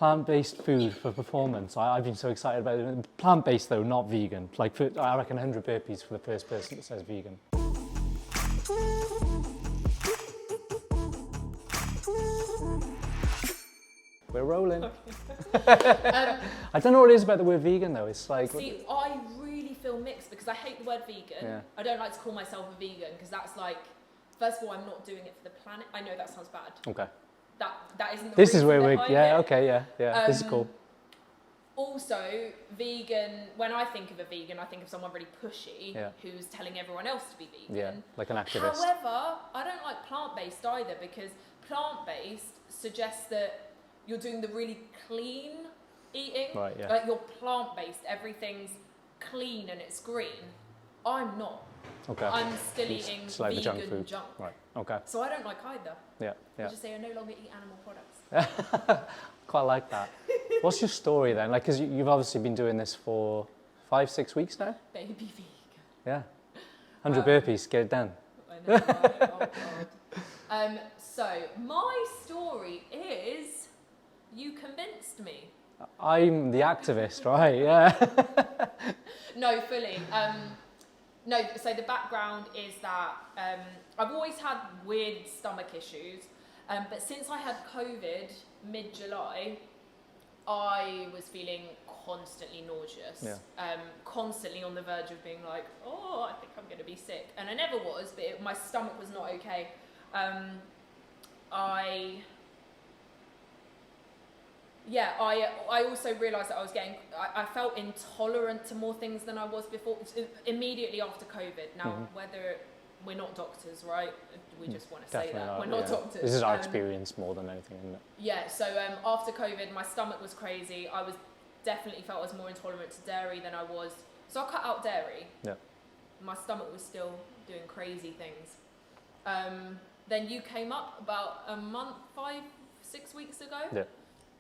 plant-based food for performance. I've been so excited about it. Plant-based though, not vegan. Like, I reckon 100 burpees for the first person that says vegan. We're rolling. I don't know what it is about the word vegan though. It's like... See, I really feel mixed because I hate the word vegan. Yeah. I don't like to call myself a vegan because that's like, first of all, I'm not doing it for the planet. I know that sounds bad. Okay. That isn't the This is reason where we're... behind Yeah, it. okay, yeah. This is cool. Also, vegan, when I think of a vegan, I think of someone really pushy who's telling everyone else to be vegan. Yeah, like an activist. However, I don't like plant-based either because plant-based suggests that you're doing the really clean eating. Right, yeah. Like you're plant-based, everything's clean and it's green. I'm not. Okay. I'm still eating like vegan the junk food. junk. Right, okay. So I don't like either. Yeah. I just say I no longer eat animal products. Quite like that. What's your story then? Like, because you've obviously been doing this for 5-6 weeks now? Baby vegan. Yeah. 100 burpees, get it done. I know, right? Oh, God. So, my story is, you convinced me. I'm the activist, right? Yeah. No, fully. No, so the background is that I've always had weird stomach issues, but since I had COVID mid-July, I was feeling constantly nauseous, constantly on the verge of being like, oh, I think I'm going to be sick. And I never was, but my stomach was not okay. I also realised that I felt intolerant to more things than I was before, immediately after COVID. Now, whether we're not doctors, right? We just want to say that. We're not doctors. This is our experience more than anything, isn't it? Yeah, so after COVID, my stomach was crazy. I was definitely felt I was more intolerant to dairy than I was. So I cut out dairy. Yeah. My stomach was still doing crazy things. Then you came up about a month, 5-6 weeks ago. Yeah.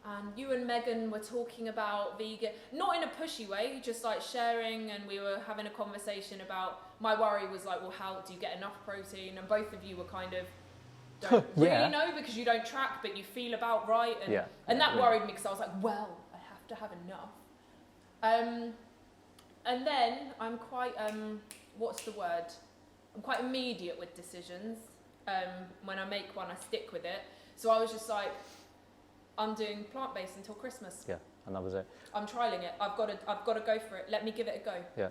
And you and Megan were talking about vegan, not in a pushy way, just like sharing, and we were having a conversation about, my worry was like, well, how do you get enough protein? And both of you were kind of, don't really know because you don't track, but you feel about right. And that worried me because I was like, well, I have to have enough. And then I'm quite, what's the word? I'm quite immediate with decisions. When I make one, I stick with it. So I was just like, I'm doing plant-based until Christmas. Yeah, and that was it. I'm trialing it. I've got to go for it. Let me give it a go. Yeah,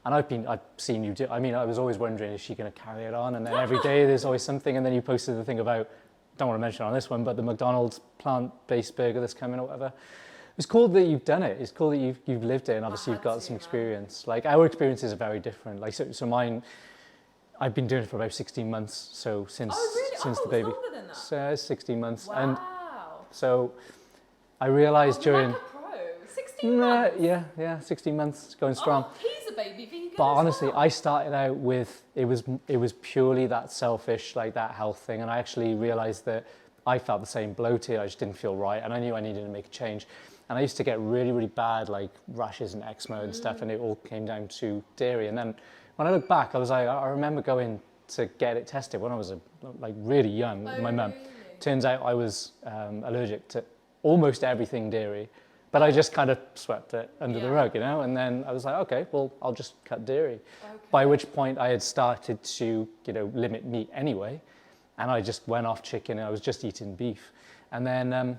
and I've seen you do. I mean, I was always wondering, is she going to carry it on? And then every day there's always something. And then you posted the thing about, don't want to mention it on this one, but the McDonald's plant-based burger that's coming or whatever. It's cool that you've done it. It's cool that you've lived it, and obviously you've got some experience. Like, our experiences are very different. Like, so mine, I've been doing it for about 16 months. So since the baby. Longer than that. So 16 months. Wow. And so I realised during... Like a pro. 16 months? Yeah, 16 months, going strong. Oh, he's a baby vegan. But honestly, I started out with, it was purely that selfish, like that health thing. And I actually realised that I felt the same, bloated, I just didn't feel right. And I knew I needed to make a change. And I used to get really, really bad, like rashes and eczema and stuff. And it all came down to dairy. And then when I look back, I was like, I remember going to get it tested when I was like really young with my mum. Turns out I was allergic to almost everything dairy, but I just kind of swept it under the rug, you know? And then I was like, okay, well, I'll just cut dairy. Okay. By which point I had started to, limit meat anyway. And I just went off chicken and I was just eating beef. And then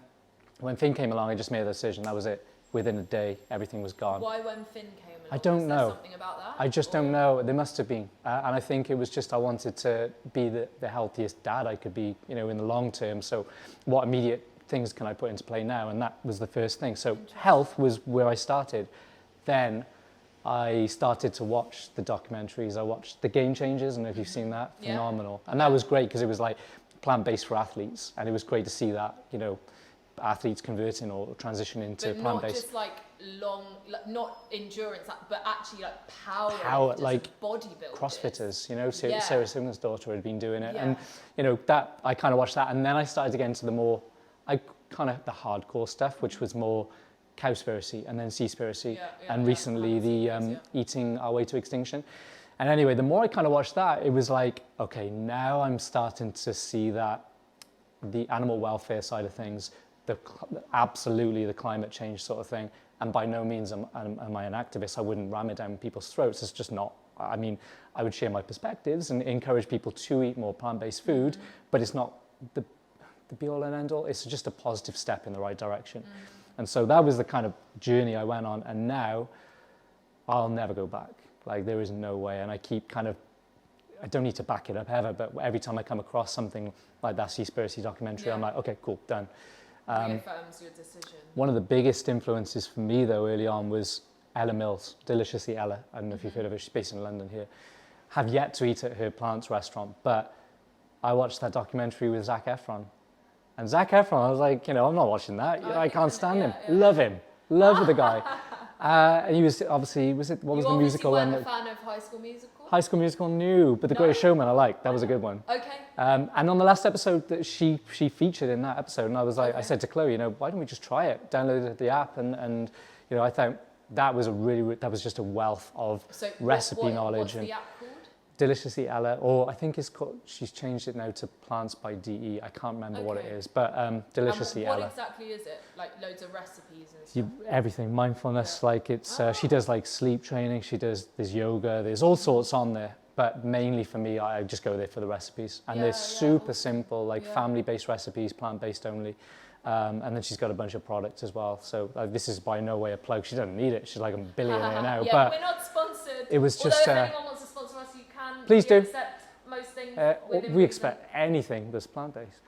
when Finn came along, I just made a decision. That was it. Within a day, everything was gone. Why when Finn came along? I don't know. Something about that? I just don't know. There must have been. And I think it was just I wanted to be the healthiest dad I could be, in the long term. So what immediate things can I put into play now? And that was the first thing. So health was where I started. Then I started to watch the documentaries. I watched The Game Changers, and if you've seen that, phenomenal. And that was great because it was like plant-based for athletes. And it was great to see that, athletes converting or transitioning to plant-based. Not just like long, not endurance, but actually like power like bodybuilders. CrossFitters, Sarah Simmons' daughter had been doing it. And, that I kind of watched that. And then I started to get into the hardcore stuff, which was more Cowspiracy and then Seaspiracy. And recently the Eating Our Way to Extinction. And anyway, the more I kind of watched that, it was like, okay, now I'm starting to see that the animal welfare side of things, absolutely the climate change sort of thing. And by no means am I an activist. I wouldn't ram it down people's throats. It's just not. I mean, I would share my perspectives and encourage people to eat more plant-based food, but it's not the be-all and end-all. It's just a positive step in the right direction. And so that was the kind of journey I went on, and now I'll never go back. Like, there is no way. And I keep kind of, I don't need to back it up ever, but every time I come across something like that Seaspiracy documentary, I'm like, okay, cool, done. Reaffirms your decision. One of the biggest influences for me, though, early on was Ella Mills, Deliciously Ella. I don't know if you've heard of her. She's based in London here. Have yet to eat at her plants restaurant, but I watched that documentary with Zac Efron. And Zac Efron, I was like, I'm not watching that. I can't stand him. Love him. Love the guy. And he was obviously, what was the musical one? You obviously weren't a fan of High School Musical? High School Musical, new, but The Greatest Showman I liked. That was a good one. Okay. And on the last episode that she featured in that episode, and I was like, I said to Chloe, why don't we just try it? Downloaded the app, and I thought that was that was just a wealth of recipe knowledge. What's the app called? Deliciously Ella, or I think it's called, she's changed it now to Plants by DE. I can't remember what it is, but Deliciously Ella. What exactly is it? Like loads of recipes and stuff? Everything, mindfulness, like it's, she does like sleep training, there's yoga, there's all sorts on there, but mainly for me, I just go there for the recipes. And they're super simple, like family-based recipes, plant-based only. And then she's got a bunch of products as well. So this is by no way a plug. She doesn't need it. She's like a billionaire now. Yeah, but we're not sponsored. It was just... Although if anyone wants to sponsor us, you can. Please do. Accept most things we expect anything that's plant-based.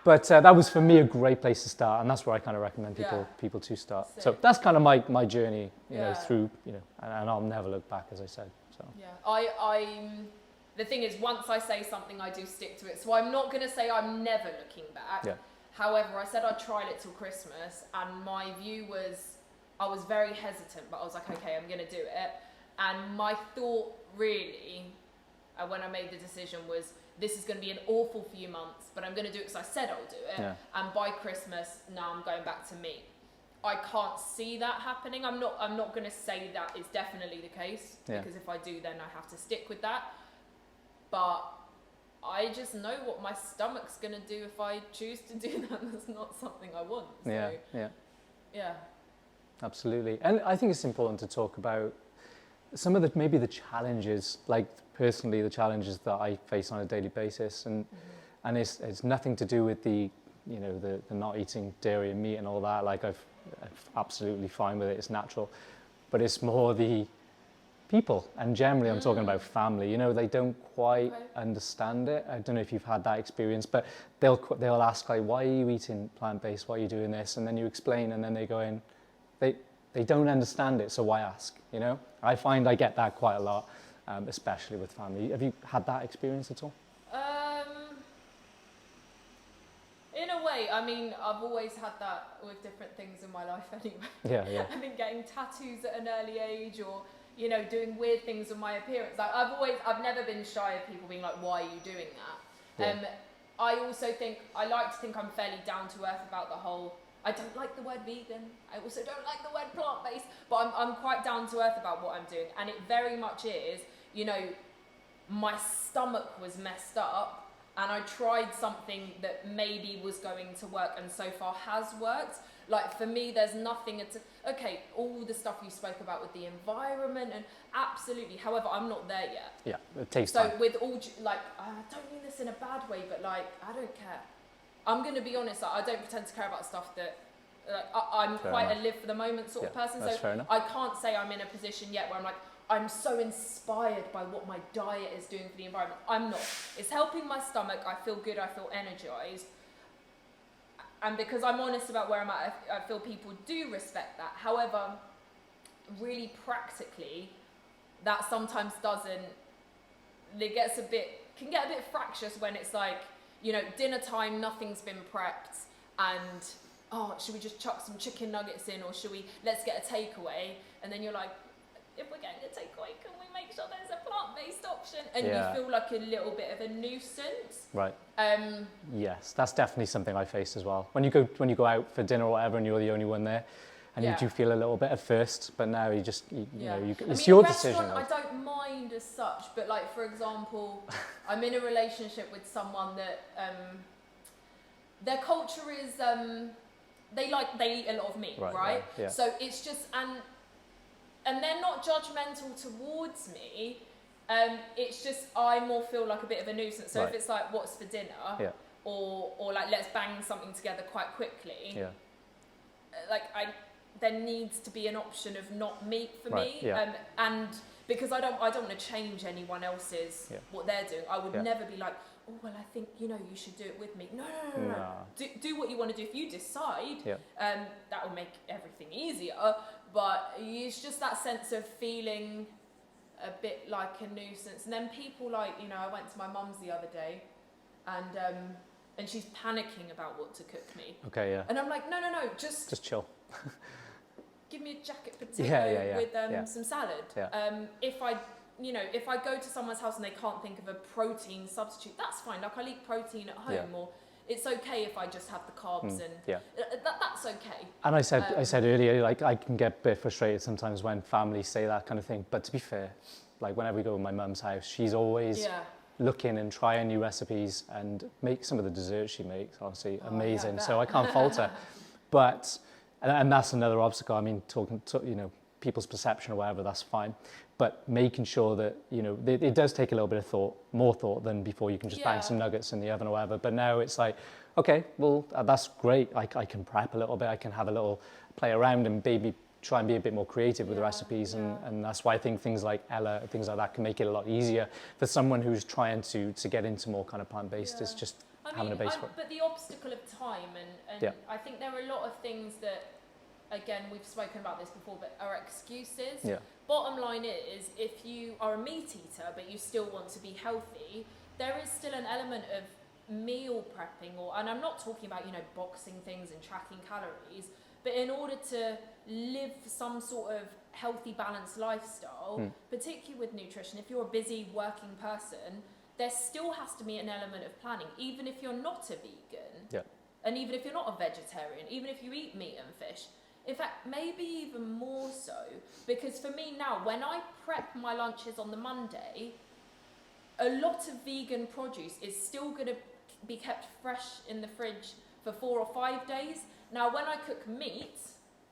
But that was for me a great place to start, and that's where I kind of recommend people to start. Sick. So that's kind of my journey, through, and I'll never look back, as I said. So the thing is, once I say something, I do stick to it. So I'm not going to say I'm never looking back. Yeah. However, I said I'd tried it till Christmas, and my view was, I was very hesitant, but I was like, okay, I'm going to do it. And my thought really, when I made the decision, was this is going to be an awful few months, but I'm going to do it because I said I'll do it. Yeah. And by Christmas, now I'm going back to meat. I can't see that happening. I'm not going to say that it's definitely the case, because if I do, then I have to stick with that. But I just know what my stomach's going to do if I choose to do that. That's not something I want. So, yeah. Absolutely. And I think it's important to talk about some of maybe the challenges, like personally the challenges that I face on a daily basis, and it's nothing to do with the not eating dairy and meat and all that. Like I'm absolutely fine with it. It's natural, but it's more the people, and generally I'm talking about family. They don't quite understand it. I don't know if you've had that experience, but they'll ask like, why are you eating plant-based? Why are you doing this? And then you explain, and then they go in, they don't understand it, so why ask? I find I get that quite a lot, especially with family. Have you had that experience at all? In a way, I mean, I've always had that with different things in my life anyway. Yeah. I've been getting tattoos at an early age, or doing weird things with my appearance. Like I've never been shy of people being like, why are you doing that? Yeah. I also I like to think I'm fairly down to earth about the whole, I don't like the word vegan. I also don't like the word plant-based, but I'm quite down to earth about what I'm doing. And it very much is, my stomach was messed up, and I tried something that maybe was going to work, and so far has worked. Like for me, there's nothing, all the stuff you spoke about with the environment, and absolutely, however, I'm not there yet. Yeah, it takes time. So with all, I don't mean this in a bad way, but I don't care. I'm going to be honest, I don't pretend to care about stuff that, I'm quite a live for the moment sort of person. That's So fair enough. I can't say I'm in a position yet where I'm like, I'm so inspired by what my diet is doing for the environment. I'm not. It's helping my stomach. I feel good. I feel energized. And because I'm honest about where I'm at, I feel people do respect that. However, really practically, that sometimes doesn't, can get a bit fractious when it's like, dinner time, nothing's been prepped, and should we just chuck some chicken nuggets in, or let's get a takeaway? And then you're like, if we're getting a takeaway, can we make sure there's a plant-based option? And you feel like a little bit of a nuisance. Right. Yes, that's definitely something I face as well. When you go out for dinner or whatever, and you're the only one there, and you do feel a little bit at first, but now you just, it's your decision. I don't mind as such, but like, for example, I'm in a relationship with someone that their culture is they eat a lot of meat, right? Yeah. So it's just and they're not judgmental towards me. It's just I more feel like a bit of a nuisance. So if it's like what's for dinner, or like let's bang something together quite quickly. Yeah. Like there needs to be an option of not meat for me. Yeah. And because I don't want to change anyone else's what they're doing. I would never be like, oh well, I think you should do it with me. No. Do what you want to do. If you decide, that will make everything easier. But it's just that sense of feeling a bit like a nuisance. And then people like, I went to my mum's the other day, and she's panicking about what to cook me. Okay, yeah. And I'm like, no, just chill. Give me a jacket potato with some salad. Yeah. If I go to someone's house and they can't think of a protein substitute, that's fine. Like I'll eat protein at home, or it's okay if I just have the carbs, and that's okay. And I said earlier, like I can get a bit frustrated sometimes when families say that kind of thing. But to be fair, like whenever we go to my mum's house, she's always looking and trying new recipes, and make some of the desserts she makes, honestly, amazing. So I can't fault her. But and that's another obstacle. I mean, talking to, people's perception or whatever, that's fine. But making sure that, it does take a little bit of more thought than before. You can just bang some nuggets in the oven or whatever. But now it's like, okay, well, that's great. I can prep a little bit. I can have a little play around and maybe try and be a bit more creative with the recipes. And that's why I think things like Ella, things like that can make it a lot easier for someone who's trying to get into more kind of plant-based. It's just having a base for it. But the obstacle of time, and I think there are a lot of things that, again, we've spoken about this before, but are excuses. Yeah. Bottom line is, if you are a meat eater but you still want to be healthy, there is still an element of meal prepping, and I'm not talking about boxing things and tracking calories, but in order to live some sort of healthy, balanced lifestyle, particularly with nutrition, if you're a busy working person, there still has to be an element of planning, even if you're not a vegan, and even if you're not a vegetarian, even if you eat meat and fish. In fact, maybe even more so, because for me now, when I prep my lunches on the Monday, a lot of vegan produce is still going to be kept fresh in the fridge for 4 or 5 days. Now, when I cook meat,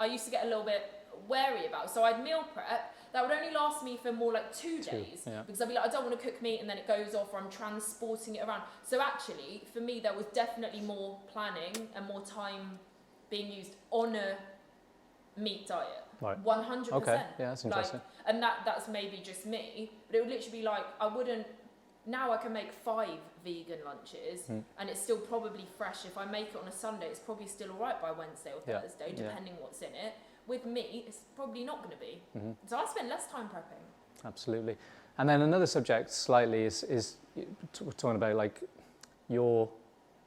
I used to get a little bit wary about it. So I'd meal prep. That would only last me for more like 2 days. Yeah. Because I'd be like, I don't want to cook meat, and then it goes off, or I'm transporting it around. So actually, for me, there was definitely more planning and more time being used on a meat diet. Right. 100%. Okay, yeah, that's interesting. And that's maybe just me, but it would literally be like, now I can make 5 vegan lunches, and it's still probably fresh. If I make it on a Sunday, it's probably still all right by Wednesday or Thursday, depending what's in it. With meat, it's probably not going to be. So I spend less time prepping. Absolutely. And then another subject slightly is talking about like your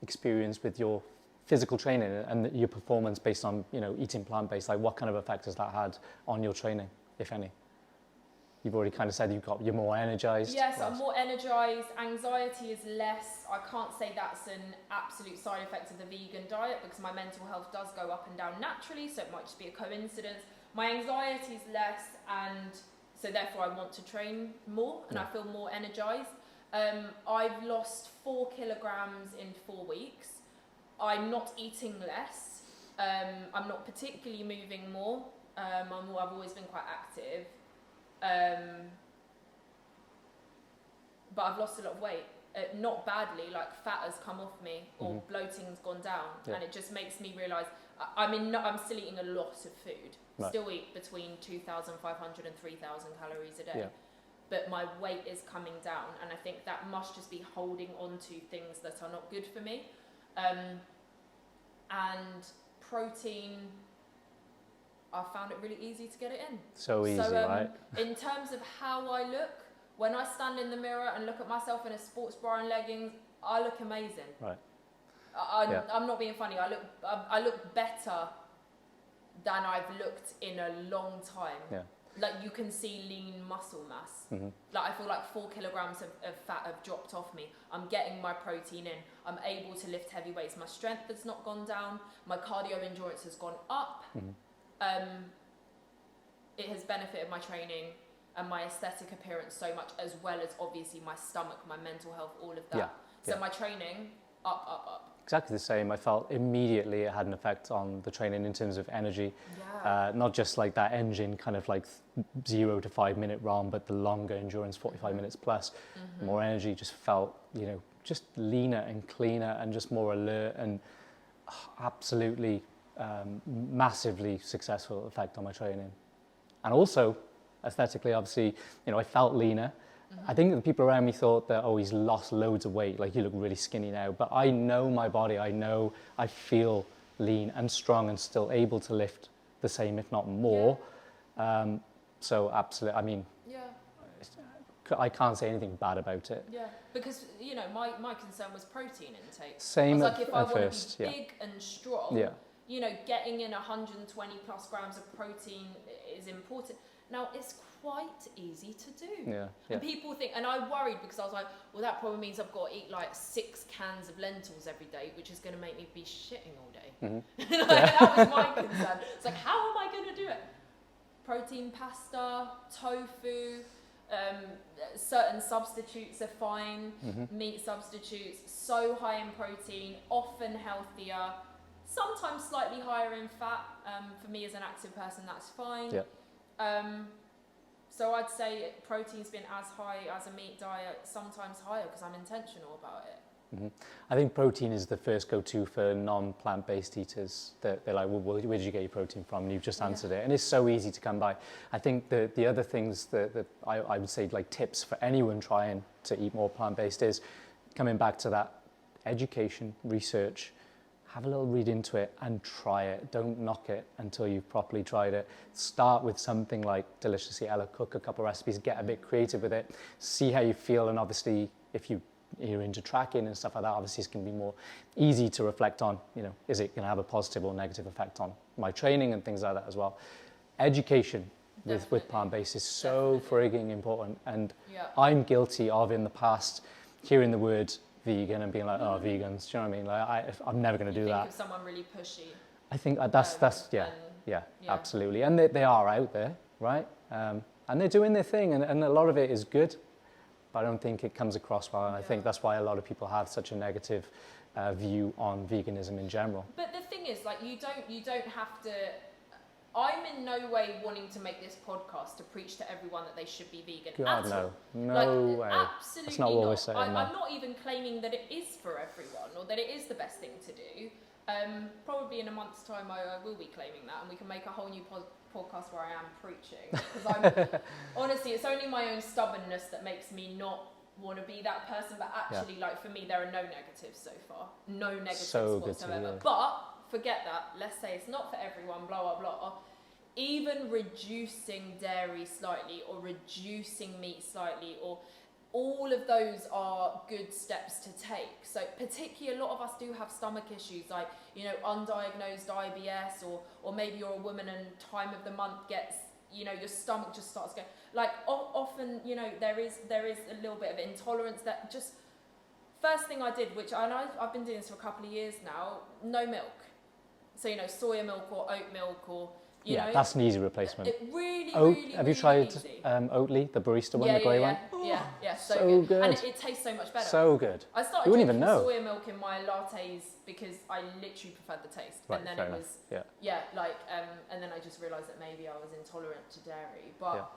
experience with your physical training and your performance based on, eating plant-based. Like what kind of effect has that had on your training, if any? You've already kind of said you're more energized. Yes, I'm more energized. Anxiety is less. I can't say that's an absolute side effect of the vegan diet, because my mental health does go up and down naturally, so it might just be a coincidence. My anxiety is less, and so therefore I want to train more, and I feel more energized. I've lost 4 kilograms in 4 weeks. I'm not eating less. I'm not particularly moving more. I've always been quite active. But I've lost a lot of weight. Not badly, like fat has come off me, or bloating's gone down, and it just makes me realise I'm still eating a lot of food. Right. Still eat between 2,500 and 3,000 calories a day. Yeah. But my weight is coming down, and I think that must just be holding on to things that are not good for me. And protein, I found it really easy to get it in. So easy, right? In terms of how I look, when I stand in the mirror and look at myself in a sports bra and leggings, I look amazing. Right. I'm not being funny. I look better than I've looked in a long time. Yeah. Like you can see lean muscle mass. Like I feel like 4 kilograms of fat have dropped off me. I'm getting my protein in. I'm able to lift heavy weights. My strength has not gone down. My cardio endurance has gone up. It has benefited my training and my aesthetic appearance so much, as well as obviously my stomach, my mental health, all of that. Yeah. So my training, up. exactly the same. I felt immediately it had an effect on the training in terms of energy. Not just like that engine kind of like 0 to 5 minute ROM, but the longer endurance, 45 minutes plus, more energy, just felt, you know, just leaner and cleaner and just more alert, and absolutely massively successful effect on my training. And also aesthetically, obviously, you know, I felt leaner. I think the people around me thought that, oh, he's lost loads of weight, like you look really skinny now. But I know my body, I feel lean and strong and still able to lift the same, if not more. So absolutely, I mean, I can't say anything bad about it. Yeah, because, you know, my concern was protein intake. Same I was like, if I want first, to be big and strong, you know, getting in 120 plus grams of protein is important. Now, it's quite easy to do. And people think, and I worried because I was like, well, that probably means I've got to eat like 6 cans of lentils every day, which is going to make me be shitting all day. That was my concern. It's like, how am I going to do it? Protein pasta, tofu, certain substitutes are fine, meat substitutes, so high in protein, often healthier, sometimes slightly higher in fat. For me as an active person, that's fine. So I'd say protein's been as high as a meat diet, sometimes higher, because I'm intentional about it. I think protein is the first go-to for non-plant-based eaters. They're like, well, where did you get your protein from? And you've just answered it. And it's so easy to come by. I think the other things that I would say, like tips for anyone trying to eat more plant-based, is coming back to that education, research, have a little read into it and try it. Don't knock it until you've properly tried it. Start with something like Deliciously Ella, cook a couple of recipes, get a bit creative with it, see how you feel. And obviously, if you're into tracking and stuff like that, obviously it's going to be more easy to reflect on, you know, is it going to have a positive or negative effect on my training and things like that as well. Education with plant-based is so frigging important. And I'm guilty of, in the past, hearing the word vegan and being like, oh, vegans, do you know what I mean? Like, I'm never going to do that. Think of someone really pushy. I think that's absolutely. And they are out there, right? And they're doing their thing, and a lot of it is good, but I don't think it comes across well. And I think that's why a lot of people have such a negative view on veganism in general. But the thing is, like, you don't have to. I'm in no way wanting to make this podcast to preach to everyone that they should be vegan. God, no way. Absolutely That's not what we're saying. I'm not even claiming that it is for everyone or that it is the best thing to do. Probably in a month's time, I will be claiming that, and we can make a whole new podcast where I am preaching. Because honestly, it's only my own stubbornness that makes me not want to be that person. But actually, like, for me, there are no negatives so far. No negatives whatsoever. But forget that. Let's say it's not for everyone, blah, blah, blah. Even reducing dairy slightly or reducing meat slightly, or all of those are good steps to take. So particularly a lot of us do have stomach issues, like, you know, undiagnosed IBS, or maybe you're a woman and time of the month gets, you know, your stomach just starts going, like, often, you know, there is a little bit of intolerance that just, first thing I did, which I've been doing this for a couple of years now, no milk. So, you know, soya milk or oat milk, or, you know, that's an easy replacement. It really, have you tried Oatly, the barista one, the grey one? Yeah, so good. And it tastes so much better. So good. I started drinking soya milk in my lattes because I literally preferred the taste. Right, and then fair it enough. was, and then I just realised that maybe I was intolerant to dairy. But,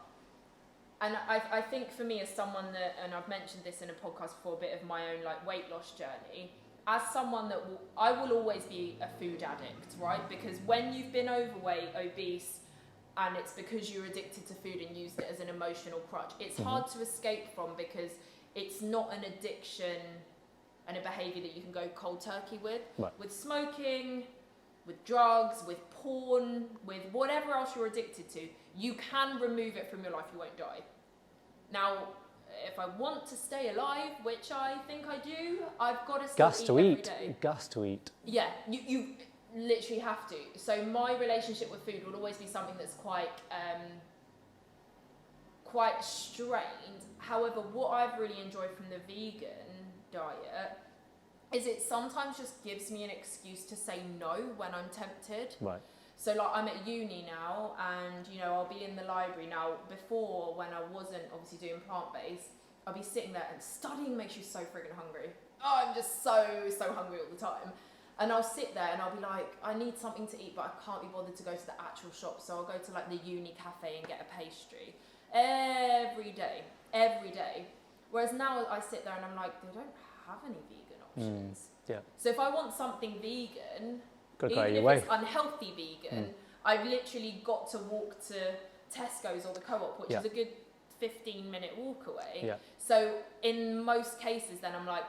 and I think for me, as someone that, and I've mentioned this in a podcast before, a bit of my own like weight loss journey, as someone that I will always be a food addict, right? Because when you've been overweight, obese, and it's because you're addicted to food and used it as an emotional crutch, it's hard to escape from, because it's not an addiction and a behaviour that you can go cold turkey with. Right. With smoking, with drugs, with porn, with whatever else you're addicted to, you can remove it from your life, you won't die. Now, if I want to stay alive, which I think I do, I've got to still eat every day. Gus to eat. Yeah, you literally have to. So my relationship with food will always be something that's quite strained. However, what I've really enjoyed from the vegan diet is it sometimes just gives me an excuse to say no when I'm tempted. Right. So, like, I'm at uni now, and, you know, I'll be in the library now. Before, when I wasn't obviously doing plant-based, I'll be sitting there, and studying makes you so friggin' hungry. oh, I'm just so hungry all the time. And I'll sit there and I'll be like, I need something to eat, but I can't be bothered to go to the actual shop. So I'll go to like the uni cafe and get a pastry every day. Whereas now I sit there and I'm like, they don't have any vegan options. Yeah. So if I want something vegan, Gotta go even if away. it's unhealthy vegan, I've literally got to walk to Tesco's or the Co-op, which is a good 15-minute walk away. Yeah. So in most cases, then I'm like,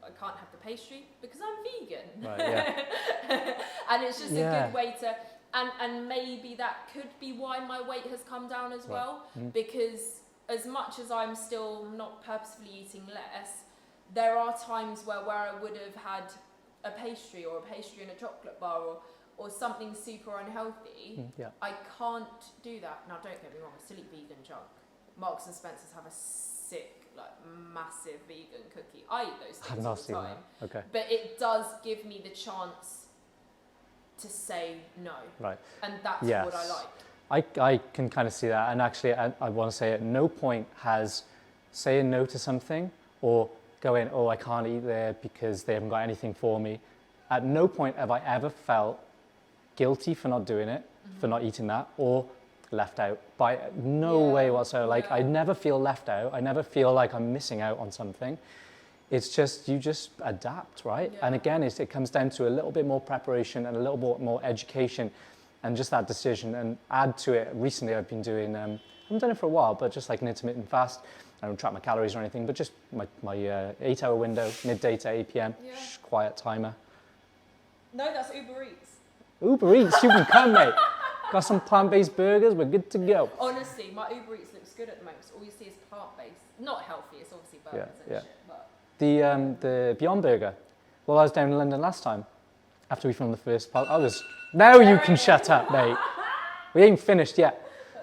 I can't have the pastry because I'm vegan. Right, yeah. And it's just a good way to, and maybe that could be why my weight has come down as well, because as much as I'm still not purposefully eating less, there are times where I would have had a pastry or a pastry and a chocolate bar or something super unhealthy. I can't do that. Now, don't get me wrong, I still eat vegan junk. Marks and Spencer's have a sick, like, massive vegan cookie. I eat those things all the time. Okay. But it does give me the chance to say no. Right. And that's what I like. I can kind of see that. And actually, I want to say at no point has saying no to something or going, oh, I can't eat there because they haven't got anything for me. At no point have I ever felt guilty for not doing it, for not eating that, or left out. By no way whatsoever. Like, I never feel left out. I never feel like I'm missing out on something. It's just, you just adapt, right? Yeah. And again, it comes down to a little bit more preparation and a little bit more education and just that decision. And add to it, recently I've been doing, I haven't done it for a while, but just like an intermittent fast. I don't track my calories or anything, but just my 8-hour window, midday to 8 p.m, quiet timer. No, that's Uber Eats. Uber Eats, you can come, mate. Got some plant-based burgers, we're good to go. Honestly, my Uber Eats looks good at the moment. So all you see is plant-based. Not healthy, it's obviously burgers and shit, but... The Beyond Burger. Well, I was down in London last time, after we filmed the first part. Now you can shut up, mate. We ain't finished yet.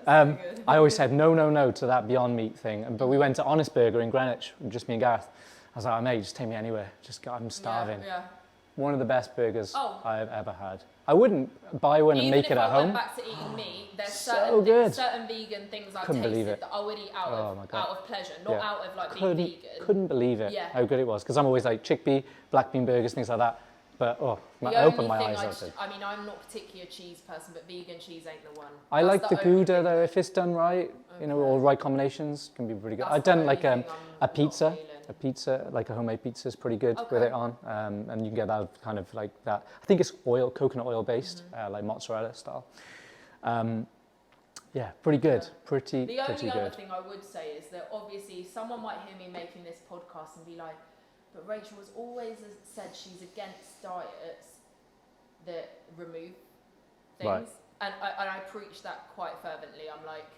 I always said no to that Beyond Meat thing, but we went to Honest Burger in Greenwich, just me and Gareth. I was like, oh, mate, just take me anywhere. I'm starving. Yeah. One of the best burgers I've ever had. I wouldn't buy one and make it at home. Even if I went back to eating meat, there's certain vegan things I've tasted that I would eat out of pleasure, not out of like being vegan. Couldn't believe it, how good it was. Because I'm always like chickpea, black bean burgers, things like that. But I opened my eyes. I mean, I'm not particularly a cheese person, but vegan cheese ain't the one. I like the Gouda though, if it's done right, you know, all right combinations can be pretty good. I've done like a pizza. A pizza, like a homemade pizza, is pretty good with it on, and you can get that kind of like that. I think it's coconut oil based, like mozzarella style. Yeah, pretty good, pretty good. The only other thing I would say is that obviously someone might hear me making this podcast and be like, but Rachel has always said she's against diets that remove things. Right. And I preach that quite fervently. I'm like,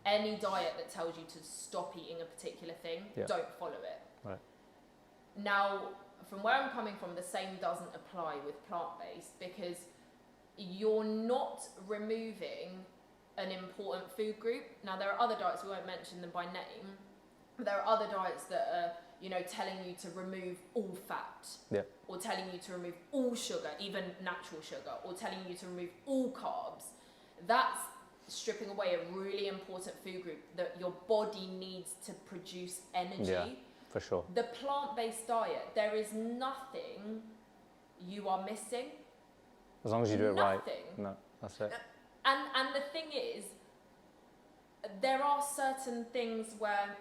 any diet that tells you to stop eating a particular thing, don't follow it. Right. Now, from where I'm coming from, the same doesn't apply with plant-based, because you're not removing an important food group. Now, there are other diets, we won't mention them by name, but there are other diets that are, you know, telling you to remove all fat, or telling you to remove all sugar, even natural sugar, or telling you to remove all carbs. That's stripping away a really important food group that your body needs to produce energy. Yeah, for sure. The plant-based diet, there is nothing you are missing. As long as you do it right. No, that's it. And the thing is, there are certain things where,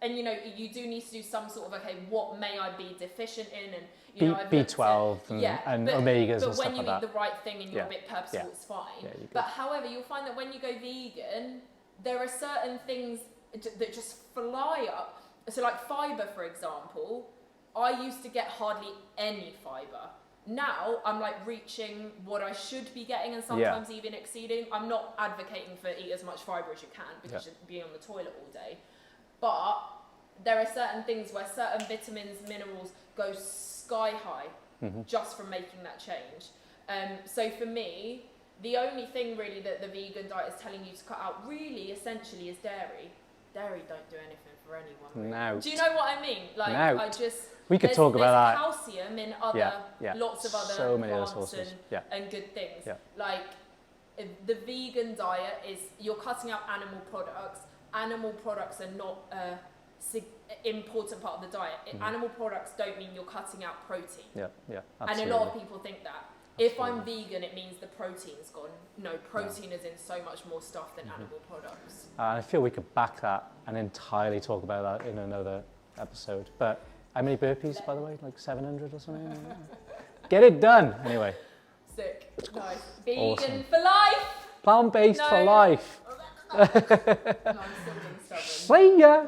and you know, you do need to do some sort of, okay, what may I be deficient in, and you know, B12 and omegas and stuff like that. But when you eat the right thing and you're a bit purposeful, it's fine. Yeah, but however, you'll find that when you go vegan, there are certain things that just fly up. So like fibre, for example, I used to get hardly any fibre. Now I'm like reaching what I should be getting and sometimes even exceeding. I'm not advocating for eat as much fibre as you can because you'll be on the toilet all day. But there are certain things where certain vitamins, minerals go sky high just from making that change. So for me, the only thing really that the vegan diet is telling you to cut out really essentially is dairy. Dairy don't do anything for anyone. Really. No. Do you know what I mean? Like we could talk about that. There's calcium in other lots of other so many other plants sources. and good things. Like the vegan diet is you're cutting out animal products. Animal products are not a important part of the diet. Animal products don't mean you're cutting out protein. Yeah, absolutely. And a lot of people think that. If I'm vegan, it means the protein's gone. No, protein is in so much more stuff than animal products. I feel we could back that and entirely talk about that in another episode. But how many burpees, by the way? Like 700 or something? Get it done! Anyway. Sick. Nice. Vegan Awesome. for life! Plant-based for life! No, I'm still being stubborn. See ya!